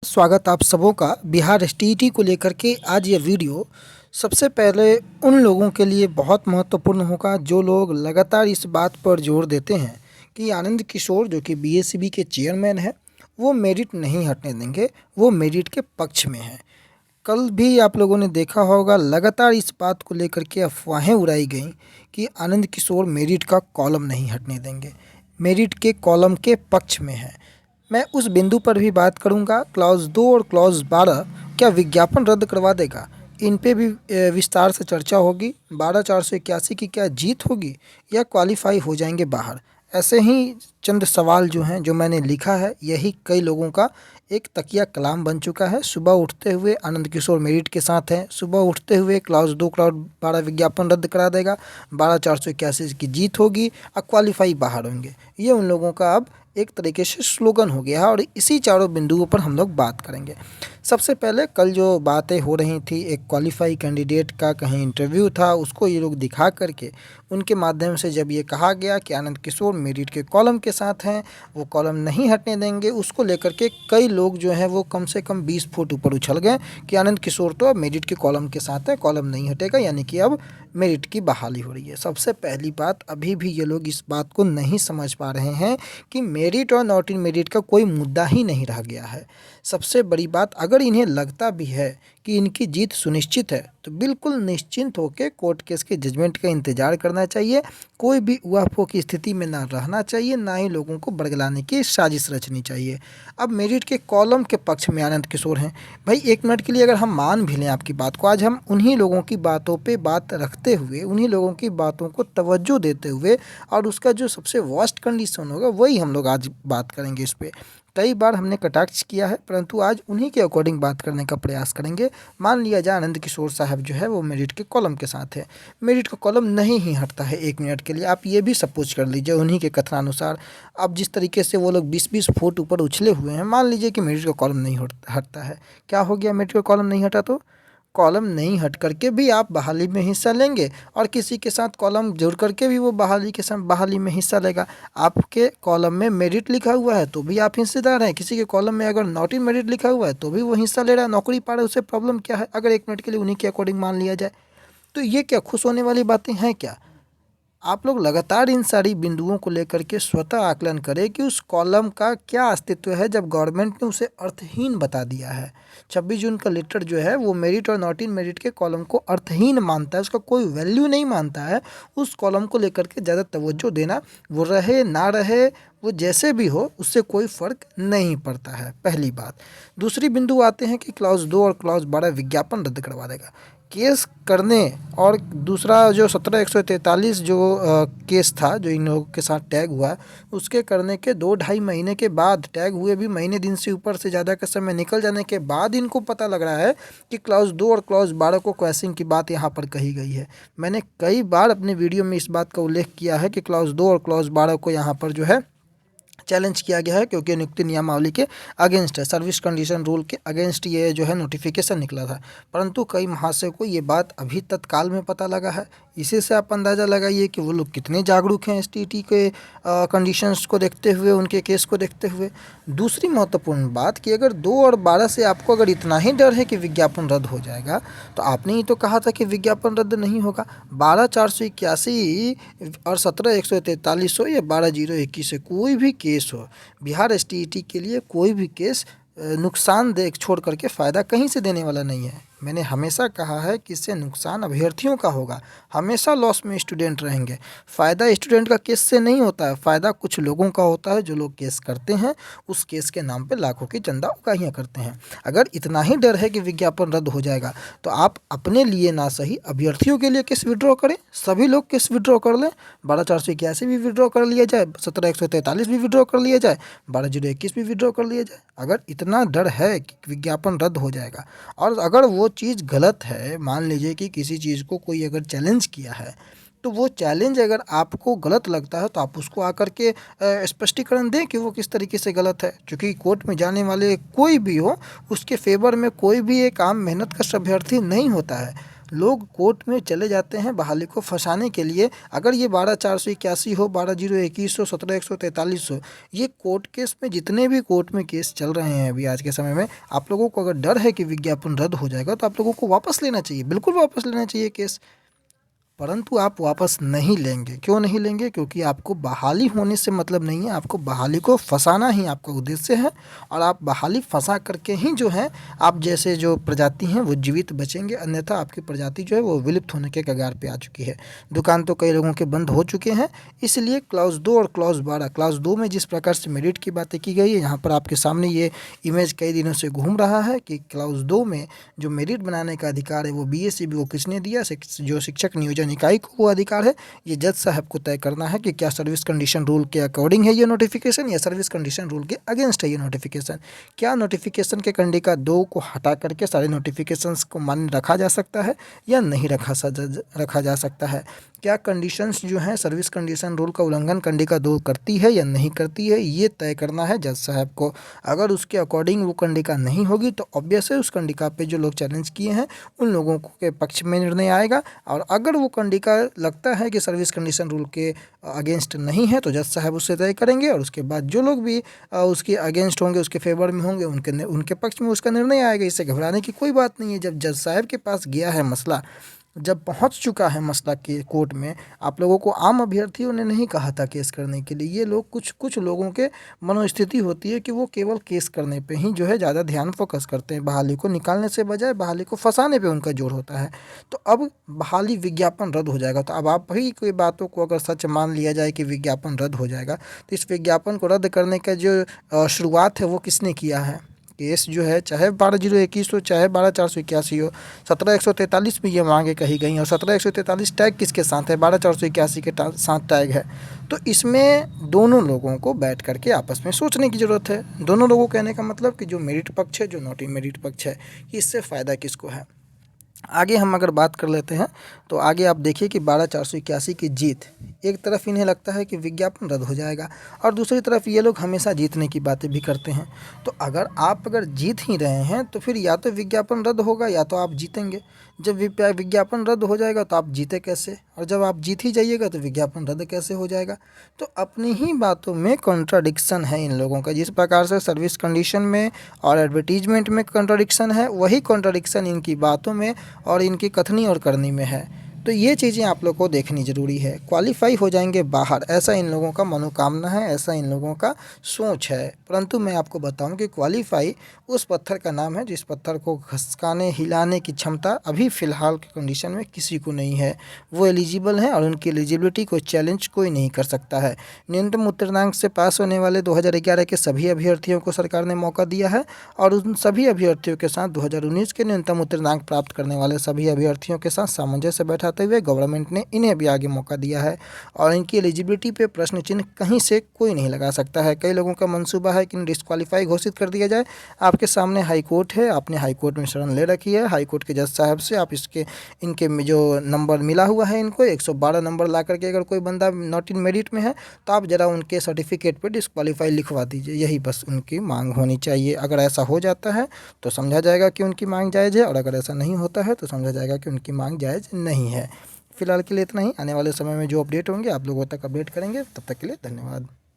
स्वागत आप सबों का बिहार एसटीईटी को लेकर के आज ये वीडियो सबसे पहले उन लोगों के लिए बहुत महत्वपूर्ण होगा जो लोग लगातार इस बात पर जोर देते हैं कि आनंद किशोर जो कि बीएसीबी के चेयरमैन हैं वो मेरिट नहीं हटने देंगे, वो मेरिट के पक्ष में हैं। कल भी आप लोगों ने देखा होगा लगातार इस बात को लेकर के अफवाहें उड़ाई गई कि आनंद किशोर मेरिट का कॉलम नहीं हटने देंगे, मेरिट के कॉलम के पक्ष में है। मैं उस बिंदु पर भी बात करूंगा। क्लॉज 2 और क्लॉज 12 क्या विज्ञापन रद्द करवा देगा, इन पे भी विस्तार से चर्चा होगी। 12,481 की क्या जीत होगी या क्वालिफाई हो जाएंगे बाहर, ऐसे ही चंद सवाल जो हैं जो मैंने लिखा है, यही कई लोगों का एक तकिया कलाम बन चुका है। सुबह उठते हुए आनंद किशोर मेरिट के साथ हैं, सुबह उठते हुए क्लॉज 2 क्लॉज 12 विज्ञापन रद्द करा देगा, 12,481 की जीत होगी और क्वालिफाई बाहर होंगे। ये उन लोगों का अब एक तरीके से स्लोगन हो गया है और इसी चारों बिंदुओं पर हम लोग बात करेंगे। सबसे पहले कल जो बातें हो रही थी, एक क्वालिफाई कैंडिडेट का कहीं इंटरव्यू था, उसको ये लोग दिखा करके उनके माध्यम से जब ये कहा गया कि आनंद किशोर मेरिट के कॉलम के साथ हैं, वो कॉलम नहीं हटने देंगे, उसको लेकर के कई लोग जो हैं वो कम से कम 20 फुट ऊपर उछल गए कि आनंद किशोर तो अब मेरिट के कॉलम के साथ है, कॉलम नहीं हटेगा, यानी कि अब मेरिट की बहाली हो रही है। सबसे पहली बात, अभी भी ये लोग इस बात को नहीं समझ पा रहे हैं कि मेरिट और नॉट इन मेरिट का कोई मुद्दा ही नहीं रह गया है। सबसे बड़ी बात, अगर इन्हें लगता भी है कि इनकी जीत सुनिश्चित है तो बिल्कुल निश्चिंत होकर कोर्ट केस के जजमेंट का इंतजार करना चाहिए। कोई भी उहापोह की स्थिति में ना रहना चाहिए, ना ही लोगों को बरगलाने की साजिश रचनी चाहिए। अब मेरिट के कॉलम के पक्ष में आनंद किशोर हैं। भाई एक मिनट के लिए अगर हम मान भी लें आपकी बात को, आज हम उन्हीं लोगों की बातों पे बात रखते हुए, उन्हीं लोगों की बातों को तवज्जो देते हुए और उसका जो सबसे वर्स्ट कंडीशन होगा वही हम लोग आज बात करेंगे। इस पर कई बार हमने कटाक्ष किया है, परंतु आज उन्हीं के अकॉर्डिंग बात करने का प्रयास करेंगे। मान लिया जाए आनंद किशोर साहब जो है वो मेरिट के कॉलम के साथ है, मेरिट का कॉलम नहीं ही हटता है एक मिनट के लिए। आप ये भी सपोज कर लीजिए उन्हीं के कथनानुसार, अब जिस तरीके से वो लोग 20-20 फुट ऊपर उछले हुए हैं, मान लीजिए कि मेरिट का कॉलम नहीं हटता है। क्या हो गया, मेरिट का कॉलम नहीं हटा तो कॉलम नहीं हट करके भी आप बहाली में हिस्सा लेंगे और किसी के साथ कॉलम जोड़ करके भी वो बहाली के साथ बहाली में हिस्सा लेगा। आपके कॉलम में मेरिट लिखा हुआ है तो भी आप हिस्सेदार हैं, किसी के कॉलम में अगर नॉट इन मेरिट लिखा हुआ है तो भी वो हिस्सा ले रहा है, नौकरी पा रहा है, उससे प्रॉब्लम क्या है? अगर एक मिनट के लिए उन्हीं के अकॉर्डिंग मान लिया जाए तो ये क्या खुश होने वाली बातें हैं क्या? आप लोग लगातार इन सारी बिंदुओं को लेकर के स्वतः आकलन करें कि उस कॉलम का क्या अस्तित्व है जब गवर्नमेंट ने उसे अर्थहीन बता दिया है। 26 जून का लेटर जो है वो मेरिट और नॉट इन मेरिट के कॉलम को अर्थहीन मानता है, उसका कोई वैल्यू नहीं मानता है। उस कॉलम को लेकर के ज़्यादा तवज्जो देना, वो रहे ना रहे, वो जैसे भी हो, उससे कोई फ़र्क नहीं पड़ता है, पहली बात। दूसरी बिंदु आते हैं कि क्लॉज 2 और क्लॉज 12 विज्ञापन रद्द करवा देगा केस करने, और दूसरा जो 17,143 जो केस था जो इन लोगों के साथ टैग हुआ, उसके करने के 2-2.5 महीने के बाद, टैग हुए भी महीने दिन से ऊपर से ज़्यादा का समय निकल जाने के बाद इनको पता लग रहा है कि क्लॉज 2 और क्लॉज 12 को क्रॉसिंग की बात यहाँ पर कही गई है। मैंने कई बार अपने वीडियो में इस बात का उल्लेख किया है कि क्लॉज 2 और क्लॉज 12 को यहाँ पर जो है चैलेंज किया गया है क्योंकि नियुक्ति नियमावली के अगेंस्ट है, सर्विस कंडीशन रूल के अगेंस्ट ये जो है नोटिफिकेशन निकला था। परंतु कई महाशय को ये बात अभी तत्काल में पता लगा है। इसी से आप अंदाज़ा लगाइए कि वो लोग कितने जागरूक हैं एसटीटी के कंडीशंस को देखते हुए, उनके केस को देखते हुए। दूसरी महत्वपूर्ण बात कि अगर 2 और 12 से आपको अगर इतना ही डर है कि विज्ञापन रद्द हो जाएगा, तो आपने ही तो कहा था कि विज्ञापन रद्द नहीं होगा। 12,481 और 17,143 हो या 12,021 से कोई भी केस हो, बिहार एसटीईटी के लिए कोई भी केस नुकसानदेह छोड़ करके फ़ायदा कहीं से देने वाला नहीं है। मैंने हमेशा कहा है कि इससे नुकसान अभ्यर्थियों का होगा, हमेशा लॉस में स्टूडेंट रहेंगे। फ़ायदा स्टूडेंट का केस से नहीं होता है, फ़ायदा कुछ लोगों का होता है जो लोग केस करते हैं, उस केस के नाम पे लाखों की चंदा उगाहियाँ करते हैं। अगर इतना ही डर है कि विज्ञापन रद्द हो जाएगा तो आप अपने लिए ना सही अभ्यर्थियों के लिए केस विड्रॉ करें, सभी लोग केस विड्रॉ कर लें। 12,481 भी विड्रॉ कर लिया जाए, 17,143 भी विड्रॉ कर लिया जाए, 12,021 भी विड्रॉ कर लिया जाए। अगर इतना डर है कि विज्ञापन रद्द हो जाएगा, और अगर वो चीज़ गलत है, मान लीजिए कि किसी चीज़ को कोई अगर चैलेंज किया है, तो वो चैलेंज अगर आपको गलत लगता है तो आप उसको आकर के स्पष्टीकरण दें कि वो किस तरीके से गलत है। क्योंकि कोर्ट में जाने वाले कोई भी हो, उसके फेवर में कोई भी एक आम मेहनत का अभ्यर्थी नहीं होता है। लोग कोर्ट में चले जाते हैं बहाली को फंसाने के लिए। अगर ये 12/481 हो, 12/021 हो, 17/143 हो, ये कोर्ट केस में जितने भी कोर्ट में केस चल रहे हैं अभी आज के समय में, आप लोगों को अगर डर है कि विज्ञापन रद्द हो जाएगा तो आप लोगों को वापस लेना चाहिए, बिल्कुल वापस लेना चाहिए केस। परंतु आप वापस नहीं लेंगे। क्यों नहीं लेंगे? क्योंकि आपको बहाली होने से मतलब नहीं है, आपको बहाली को फंसाना ही आपका उद्देश्य है। और आप बहाली फंसा करके ही जो है आप जैसे जो प्रजाति हैं वो जीवित बचेंगे, अन्यथा आपकी प्रजाति जो है वो विलुप्त होने के कगार पे आ चुकी है। दुकान तो कई लोगों के बंद हो चुके हैं। इसलिए क्लॉज 2 और क्लॉज 12, क्लॉज 2 में जिस प्रकार से मेरिट की बातें की गई है, यहाँ पर आपके सामने ये इमेज कई दिनों से घूम रहा है कि क्लॉज 2 में जो मेरिट बनाने का अधिकार है वो बीएसईबी को किसने दिया? जो शिक्षक नियोजन इकाई को वो अधिकार है। ये जज साहब को तय करना है कि क्या सर्विस कंडीशन रूल के अकॉर्डिंग है ये नोटिफिकेशन या सर्विस कंडीशन रूल के अगेंस्ट है ये नोटिफिकेशन। क्या नोटिफिकेशन के कंडिका 2 को हटा करके सारे नोटिफिकेशंस को मान्य रखा जा सकता है या नहीं रखा जा सकता है? क्या कंडीशंस जो हैं सर्विस कंडीशन रूल का उल्लंघन कंडिका 2 करती है या नहीं करती है, ये तय करना है जज साहब को। अगर उसके अकॉर्डिंग वो कंडिका नहीं होगी तो ऑब्वियस है उस कंडिका पे जो लोग चैलेंज किए हैं उन लोगों के पक्ष में निर्णय आएगा। और अगर वो कंडिका लगता है कि सर्विस कंडीशन रूल के अगेंस्ट नहीं है तो जज साहब उससे तय करेंगे और उसके बाद जो लोग भी उसके अगेंस्ट होंगे, उसके फेवर में होंगे, उनके पक्ष में उसका निर्णय आएगा। इससे घबराने की कोई बात नहीं है। जब जज साहब के पास गया है मसला, जब पहुंच चुका है मसला के कोर्ट में, आप लोगों को आम अभ्यर्थियों ने नहीं कहा था केस करने के लिए। ये लोग कुछ लोगों के मनोस्थिति होती है कि वो केवल केस करने पे ही जो है ज़्यादा ध्यान फोकस करते हैं, बहाली को निकालने से बजाय बहाली को फंसाने पे उनका जोर होता है। तो अब बहाली विज्ञापन रद्द हो जाएगा तो अब आप ही कोई बातों को अगर सच मान लिया जाए कि विज्ञापन रद्द हो जाएगा तो इस विज्ञापन को रद्द करने का जो शुरुआत है वो किसने किया है? केस जो है चाहे 12/021 हो, चाहे 12/481 हो, 17/143 में ये मांगे कही गई और 17/143 टैग किसके साथ है? 12/481 के साथ टैग है। तो इसमें दोनों लोगों को बैठ करके आपस में सोचने की ज़रूरत है। दोनों लोगों कहने का मतलब कि जो मेरिट पक्ष है, जो नॉट मेरिट पक्ष है, कि इससे फ़ायदा किसको है। आगे हम अगर बात कर लेते हैं तो आगे आप देखिए कि 12/481 की जीत, एक तरफ इन्हें लगता है कि विज्ञापन रद्द हो जाएगा और दूसरी तरफ ये लोग हमेशा जीतने की बातें भी करते हैं। तो अगर जीत ही रहे हैं तो फिर या तो विज्ञापन रद्द होगा या तो आप जीतेंगे। जब विज्ञापन रद्द हो जाएगा तो आप जीते कैसे, और जब आप जीत ही जाइएगा तो विज्ञापन रद्द कैसे हो जाएगा? तो अपनी ही बातों में कॉन्ट्राडिक्शन है इन लोगों का। जिस प्रकार से सर्विस कंडीशन में और एडवर्टीजमेंट में कॉन्ट्राडिक्शन है, वही कॉन्ट्राडिक्शन इनकी बातों में और इनकी कथनी और करनी में है। तो ये चीज़ें आप लोग को देखनी ज़रूरी है। क्वालिफाई हो जाएंगे बाहर, ऐसा इन लोगों का मनोकामना है, ऐसा इन लोगों का सोच है। परंतु मैं आपको बताऊं कि क्वालिफाई उस पत्थर का नाम है जिस पत्थर को घसकाने हिलाने की क्षमता अभी फ़िलहाल की कंडीशन में किसी को नहीं है। वो एलिजिबल हैं और उनकी एलिजिबिलिटी को चैलेंज कोई नहीं कर सकता है। न्यूनतम उत्तीर्णांक से पास होने वाले 2011 के सभी अभ्यर्थियों को सरकार ने मौका दिया है और उन सभी अभ्यर्थियों के साथ 2019 के न्यूनतम उत्तीर्णांक प्राप्त करने वाले सभी अभ्यर्थियों के साथ सामंजस्य बैठाते हुए गवर्नमेंट ने इन्हें भी आगे मौका दिया है और इनकी एलिजिबिलिटी पे प्रश्न चिन्ह कहीं से कोई नहीं लगा सकता है। कई लोगों का मंसूबा है कि इन्हें डिस्क्वालीफाई घोषित कर दिया जाए। आपके सामने हाई कोर्ट है, आपने हाई कोर्ट में शरण ले रखी है। हाई कोर्ट के जज साहब से आप इनके जो नंबर मिला हुआ है, इनको 112 नंबर ला करके अगर कोई बंदा नॉट इन मेरिट में है तो आप ज़रा उनके सर्टिफिकेट पे डिस्क्वालीफाई लिखवा दीजिए। यही बस उनकी मांग होनी चाहिए। अगर ऐसा हो जाता है तो समझा जाएगा कि उनकी मांग जायज़ है और अगर ऐसा नहीं होता है तो समझा जाएगा कि उनकी मांग जायज़ नहीं है। फिलहाल के लिए इतना ही। आने वाले समय में जो अपडेट होंगे आप लोगों तक अपडेट करेंगे। तब तक के लिए धन्यवाद।